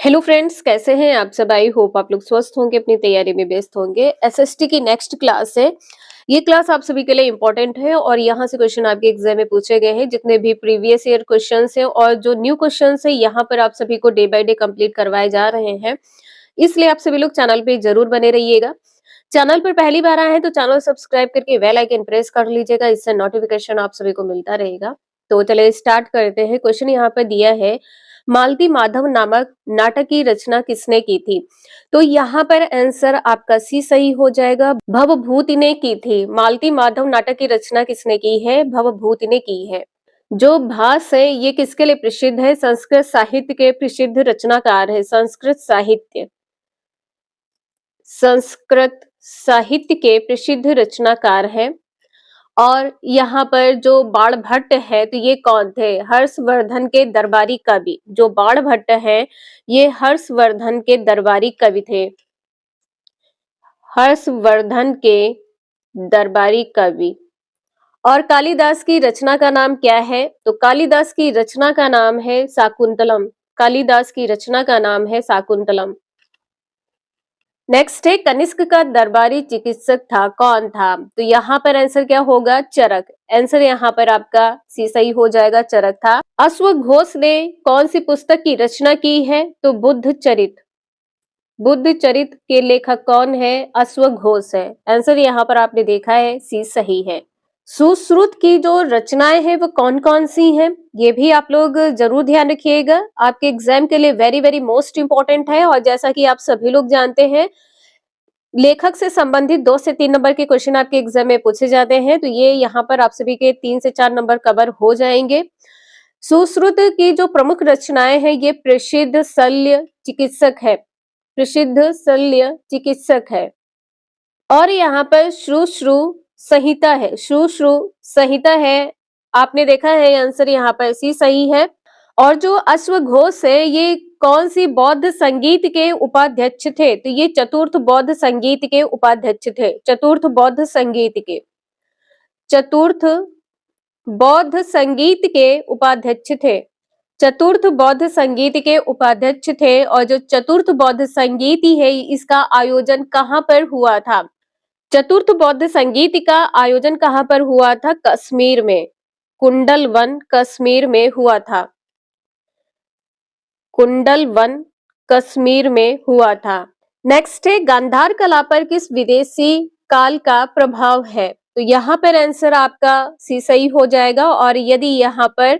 Hello friends, कैसे हैं आप सब। आई होप आप लोग स्वस्थ होंगे, अपनी तैयारी में व्यस्त होंगे। एसएसटी की नेक्स्ट क्लास है। ये क्लास आप सभी के लिए इंपॉर्टेंट है और यहाँ से क्वेश्चन आपके एग्जाम में पूछे गए हैं। जितने भी प्रीवियस ईयर क्वेश्चंस हैं और जो न्यू क्वेश्चंस है यहाँ पर आप सभी को डे बाय डे कंप्लीट करवाए जा रहे हैं। इसलिए आप सभी लोग चैनल पे जरूर बने रहिएगा। चैनल पर पहली बार आए हैं तो चैनल सब्सक्राइब करके बेल आइकन प्रेस कर लीजिएगा, इससे नोटिफिकेशन आप सभी को मिलता रहेगा। तो चलिए स्टार्ट करते हैं। क्वेश्चन यहाँ पर दिया है, मालती माधव नामक नाटक की रचना किसने की थी। तो यहाँ पर आंसर आपका सी सही हो जाएगा, भवभूति ने की थी। मालती माधव नाटक की रचना किसने की है, भवभूति ने की है। जो भास है ये किसके लिए प्रसिद्ध है, संस्कृत साहित्य के प्रसिद्ध रचनाकार है। संस्कृत साहित्य के प्रसिद्ध रचनाकार है। और यहाँ पर जो बाणभट्ट है तो ये कौन थे, हर्षवर्धन के दरबारी कवि। जो बाणभट्ट है ये हर्षवर्धन के दरबारी कवि थे। हर्षवर्धन के दरबारी कवि। और कालिदास की रचना का नाम क्या है, तो कालिदास की रचना का नाम है शाकुंतलम। कालिदास की रचना का नाम है शाकुंतलम। नेक्स्ट है, कनिष्क का दरबारी चिकित्सक था, कौन था। तो यहाँ पर आंसर क्या होगा, चरक। आंसर यहाँ पर आपका सी सही हो जाएगा, चरक था। अश्वघोष ने कौन सी पुस्तक की रचना की है, तो बुद्ध चरित। बुद्ध चरित के लेखक कौन है, अश्वघोष है। आंसर यहाँ पर आपने देखा है, सी सही है। सुश्रुत की जो रचनाएं हैं वो कौन कौन सी हैं, ये भी आप लोग जरूर ध्यान रखिएगा। आपके एग्जाम के लिए वेरी वेरी मोस्ट इंपॉर्टेंट है। और जैसा कि आप सभी लोग जानते हैं, लेखक से संबंधित 2 से 3 नंबर के क्वेश्चन आपके एग्जाम में पूछे जाते हैं। तो ये यहाँ पर आप सभी के 3 से 4 नंबर कवर हो जाएंगे। सुश्रुत की जो प्रमुख रचनाएं हैं ये प्रसिद्ध शल्य चिकित्सक है। प्रसिद्ध शल्य चिकित्सक है। और यहाँ पर श्रुश्रु संहिता है। श्रुश्रु संहिता है, आपने देखा है। आंसर यहाँ पर सी सही है। और जो अश्वघोष है ये कौन सी बौद्ध संगीत के उपाध्यक्ष थे, तो ये चतुर्थ बौद्ध संगीत के उपाध्यक्ष थे। चतुर्थ बौद्ध संगीत के, चतुर्थ बौद्ध संगीत के उपाध्यक्ष थे। चतुर्थ बौद्ध संगीत के उपाध्यक्ष थे। और जो चतुर्थ बौद्ध संगीत है इसका आयोजन कहाँ पर हुआ था। चतुर्थ बौद्ध संगीत का आयोजन कहाँ पर हुआ था, कश्मीर में। कुंडल वन कश्मीर में हुआ था। कुंडल वन कश्मीर में हुआ था। नेक्स्ट है, गांधार कला पर किस विदेशी काल का प्रभाव है। तो यहाँ पर आंसर आपका सी सही हो जाएगा। और यदि यहाँ पर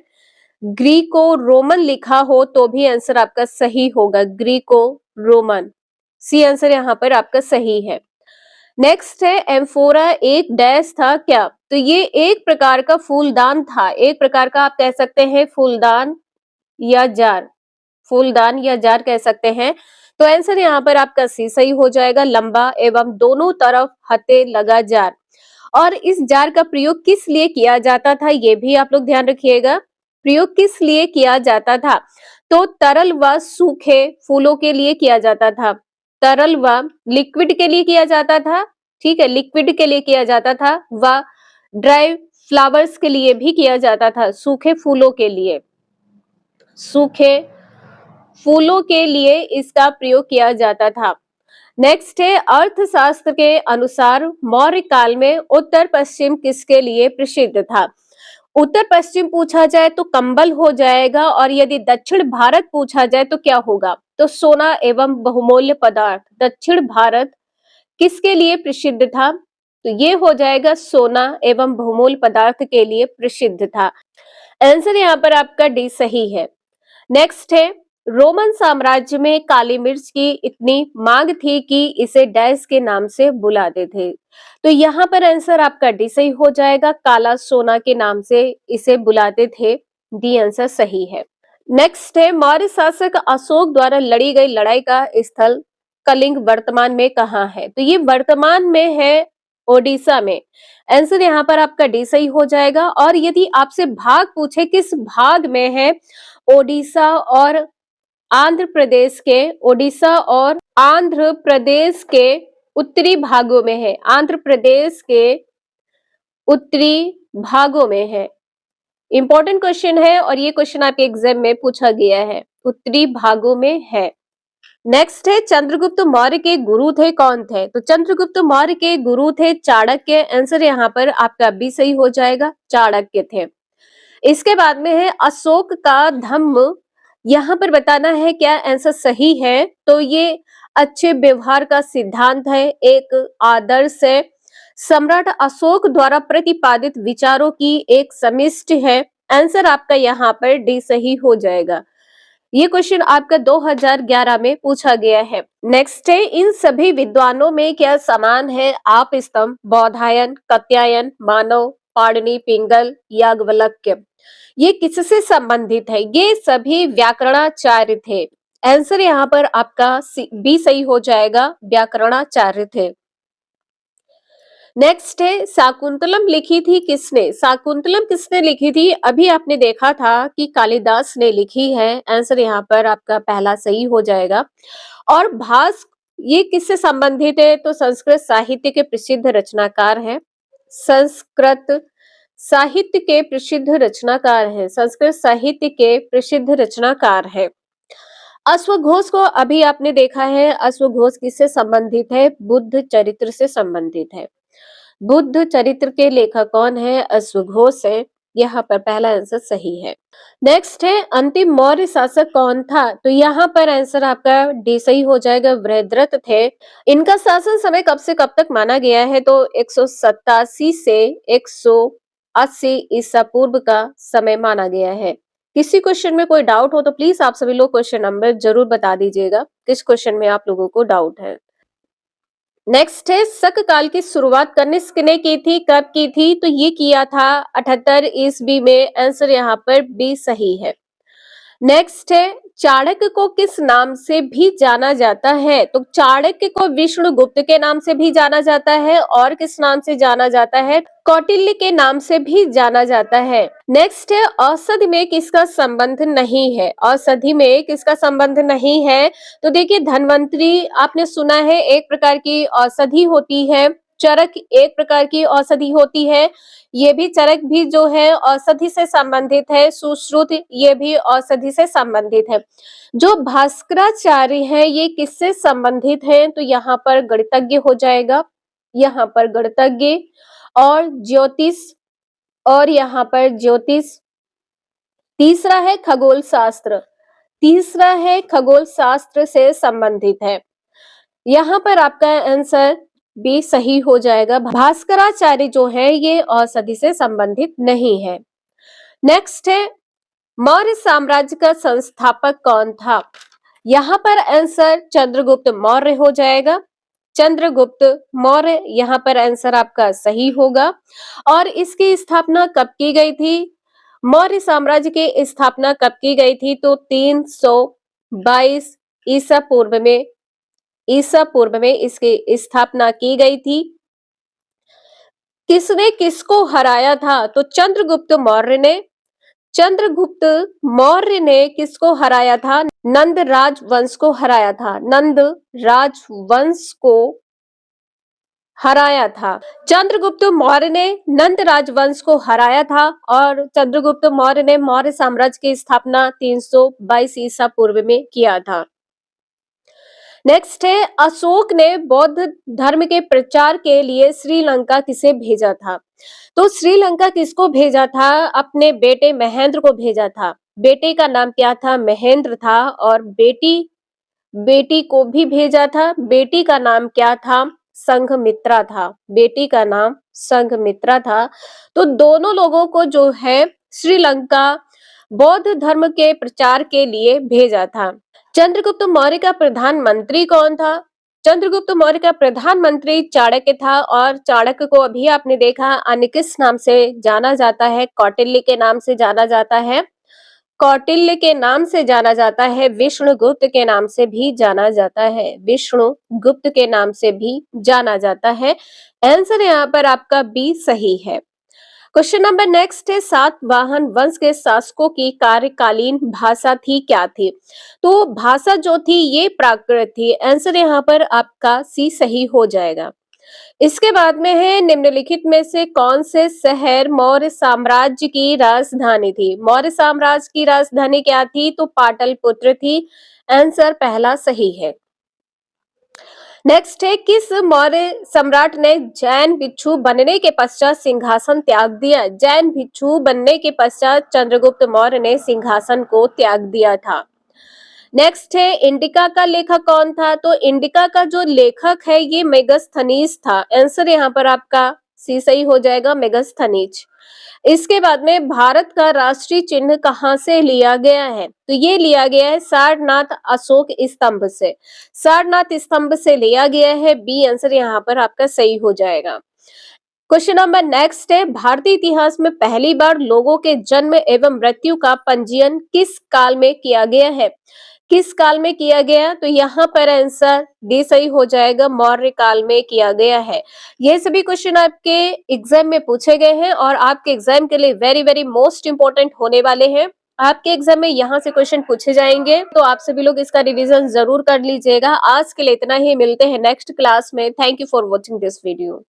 ग्रीको रोमन लिखा हो तो भी आंसर आपका सही होगा, ग्रीको रोमन। सी आंसर यहाँ पर आपका सही है। नेक्स्ट है, एम्फोरा एक डैश था क्या। तो ये एक प्रकार का फूलदान था। एक प्रकार का आप कह सकते हैं फूलदान या जार। फूलदान या जार कह सकते हैं। तो आंसर यहाँ पर आपका सी सही हो जाएगा, लंबा एवं दोनों तरफ हते लगा जार। और इस जार का प्रयोग किस लिए किया जाता था, ये भी आप लोग ध्यान रखिएगा। प्रयोग किस लिए किया जाता था, तो तरल व सूखे फूलों के लिए किया जाता था। तरल व लिक्विड के लिए किया जाता था। ठीक है, लिक्विड के लिए किया जाता था व ड्राई फ्लावर्स के लिए भी किया जाता था। सूखे फूलों के लिए, सूखे फूलों के लिए इसका प्रयोग किया जाता था। नेक्स्ट है, अर्थशास्त्र के अनुसार मौर्य काल में उत्तर पश्चिम किसके लिए प्रसिद्ध था। उत्तर पश्चिम पूछा जाए तो कंबल हो जाएगा। और यदि दक्षिण भारत पूछा जाए तो क्या होगा, तो सोना एवं बहुमूल्य पदार्थ। दक्षिण भारत किसके लिए प्रसिद्ध था, तो ये हो जाएगा सोना एवं बहुमूल्य पदार्थ के लिए प्रसिद्ध था। आंसर यहाँ पर आपका डी सही है। नेक्स्ट है, रोमन साम्राज्य में काली मिर्च की इतनी मांग थी कि इसे डैश के नाम से बुलाते थे। तो यहाँ पर आंसर आपका डी सही हो जाएगा, काला सोना के नाम से इसे बुलाते थे। डी आंसर सही है। नेक्स्ट है, मौर्य शासक अशोक द्वारा लड़ी गई लड़ाई का स्थल कलिंग वर्तमान में कहाँ है। तो ये वर्तमान में है ओडिशा में। आंसर यहाँ पर आपका डी सही हो जाएगा। और यदि आपसे भाग पूछे किस भाग में है, ओडिशा और आंध्र प्रदेश के, ओडिशा और आंध्र प्रदेश के उत्तरी भागों में है। आंध्र प्रदेश के उत्तरी भागों में है। इंपॉर्टेंट क्वेश्चन है और ये क्वेश्चन आपके एग्जाम में पूछा गया है, उत्तरी भागों में है। नेक्स्ट है चंद्रगुप्त मौर्य के गुरु थे कौन थे? तो चंद्रगुप्त मौर्य के गुरु थे चाणक्य। आंसर यहाँ पर आपका बी सही हो जाएगा, चाणक्य थे। इसके बाद में है अशोक का धम्म, यहाँ पर बताना है क्या आंसर सही है। तो ये अच्छे व्यवहार का सिद्धांत है, एक आदर्श है, सम्राट अशोक द्वारा प्रतिपादित विचारों की एक समिष्टि है। आंसर आपका यहाँ पर डी सही हो जाएगा। ये क्वेश्चन आपका 2011 में पूछा गया है। नेक्स्ट है इन सभी विद्वानों में क्या समान है? आप स्तंभ, बौधायन, कात्यायन, मानव, पाणिनि, पिंगल, याज्ञवल्क्य। ये किससे संबंधित है? ये सभी व्याकरणाचार्य थे। आंसर यहाँ पर आपका बी सही हो जाएगा, व्याकरणाचार्य थे। नेक्स्ट है शाकुंतलम लिखी थी किसने? शाकुंतलम किसने लिखी थी? अभी आपने देखा था कि कालिदास ने लिखी है। आंसर यहाँ पर आपका पहला सही हो जाएगा। और भास ये किससे संबंधित है? तो संस्कृत साहित्य के प्रसिद्ध रचनाकार हैं। संस्कृत साहित्य के प्रसिद्ध रचनाकार हैं। संस्कृत साहित्य के प्रसिद्ध रचनाकार है। अश्वघोष को अभी आपने देखा है, अश्वघोष किससे संबंधित है? बुद्ध चरित्र से संबंधित है। बुद्ध चरित्र के लेखक कौन है? अश्वघोष है। यहाँ पर पहला आंसर सही है। नेक्स्ट है अंतिम मौर्य शासक कौन था? तो यहाँ पर आंसर आपका डी सही हो जाएगा, वृहद्रथ थे। इनका शासन समय कब से कब तक माना गया है? तो 187 से 180 ईसा पूर्व का समय माना गया है। किसी क्वेश्चन में कोई डाउट हो तो प्लीज आप सभी लोग क्वेश्चन नंबर जरूर बता दीजिएगा, किस क्वेश्चन में आप लोगों को डाउट है। नेक्स्ट है शक काल की शुरुआत कनिष्क ने की थी, कब की थी? तो ये किया था 78 ईस्वी में। आंसर यहाँ पर बी सही है। नेक्स्ट है चाणक्य को किस नाम से भी जाना जाता है? तो चाणक्य को विष्णुगुप्त के नाम से भी जाना जाता है, और किस नाम से जाना जाता है? कौटिल्य के नाम से भी जाना जाता है। नेक्स्ट है औषधि में किसका संबंध नहीं है? औषधि में किसका संबंध नहीं है? तो देखिए धन्वंतरी आपने सुना है, एक प्रकार की औषधि होती है। चरक एक प्रकार की औषधि होती है, ये भी चरक भी जो है औषधि से संबंधित है। सुश्रुत ये भी औषधि से संबंधित है। जो भास्कराचार्य है ये किससे संबंधित है? तो यहाँ पर गणितज्ञ हो जाएगा, यहाँ पर गणितज्ञ और ज्योतिष, और यहाँ पर ज्योतिष। तीसरा है खगोल शास्त्र, तीसरा है खगोल शास्त्र से संबंधित है। यहाँ पर आपका आंसर बी सही हो जाएगा। भास्कराचार्य जो है ये औषधि से संबंधित नहीं है। नेक्स्ट है मौर्य साम्राज्य का संस्थापक कौन था? यहाँ पर आंसर चंद्रगुप्त मौर्य हो जाएगा। चंद्रगुप्त मौर्य यहाँ पर आंसर आपका सही होगा। और इसकी स्थापना कब की गई थी? मौर्य साम्राज्य की स्थापना कब की गई थी? तो 322 ईसा पूर्व में, ईसा पूर्व में इसकी स्थापना की गई थी। किसने किसको हराया था? तो चंद्रगुप्त मौर्य ने, चंद्रगुप्त मौर्य ने किसको हराया था? नंद राजवंश को हराया था, नंद राजवंश को हराया था। चंद्रगुप्त मौर्य ने नंद राजवंश को हराया था, और चंद्रगुप्त मौर्य ने मौर्य साम्राज्य की स्थापना 322 ईसा पूर्व में किया था। नेक्स्ट है अशोक ने बौद्ध धर्म के प्रचार के लिए श्रीलंका किसे भेजा था? तो श्रीलंका किसको भेजा था? अपने बेटे महेंद्र को भेजा था। बेटे का नाम क्या था? महेंद्र था। और बेटी को भी भेजा था। बेटी का नाम क्या था? संघमित्रा था। बेटी का नाम संघमित्रा था। तो दोनों लोगों को जो है श्रीलंका बौद्ध धर्म के प्रचार के लिए भेजा था। चंद्रगुप्त मौर्य का प्रधानमंत्री कौन था? चंद्रगुप्त मौर्य का प्रधानमंत्री चाणक्य था। और चाणक्य को अभी आपने देखा अन्य किस नाम से जाना जाता है? कौटिल्य के नाम से जाना जाता है। कौटिल्य के नाम से जाना जाता है। विष्णुगुप्त के नाम से भी जाना जाता है। विष्णुगुप्त के नाम से भी जाना जाता है। आंसर यहाँ पर आपका बी सही है। क्वेश्चन नंबर नेक्स्ट है सातवाहन वंश के शासकों की कार्यकालीन भाषा थी, क्या थी? तो भाषा जो थी ये प्राकृत थी। आंसर यहाँ पर आपका सी सही हो जाएगा। इसके बाद में है निम्नलिखित में से कौन से शहर मौर्य साम्राज्य की राजधानी थी? मौर्य साम्राज्य की राजधानी क्या थी? तो पाटलिपुत्र थी। आंसर पहला सही है। नेक्स्ट है, किस मौर्य सम्राट ने जैन भिक्षु बनने के पश्चात सिंहासन त्याग दिया? जैन भिक्षु बनने के पश्चात चंद्रगुप्त मौर्य ने सिंहासन को त्याग दिया था। नेक्स्ट है, इंडिका का लेखक कौन था? तो इंडिका का जो लेखक है ये मेगस्थनीज था। आंसर यहाँ पर आपका सी सही हो जाएगा, मेगस्थनीज। इसके बाद में भारत का राष्ट्रीय चिन्ह कहां से लिया गया है? तो ये लिया गया है सारनाथ अशोक स्तंभ से। सारनाथ स्तंभ से लिया गया है, बी आंसर यहाँ पर आपका सही हो जाएगा। क्वेश्चन नंबर नेक्स्ट है, भारतीय इतिहास में पहली बार लोगों के जन्म एवं मृत्यु का पंजीयन किस काल में किया गया है? किस काल में किया गया? तो यहाँ पर आंसर डी सही हो जाएगा, मौर्य काल में किया गया है। ये सभी क्वेश्चन आपके एग्जाम में पूछे गए हैं और आपके एग्जाम के लिए वेरी वेरी मोस्ट इंपोर्टेंट होने वाले हैं। आपके एग्जाम में यहाँ से क्वेश्चन पूछे जाएंगे, तो आप सभी लोग इसका रिवीजन जरूर कर लीजिएगा। आज के लिए इतना ही, मिलते हैं नेक्स्ट क्लास में। Thank you for watching this video.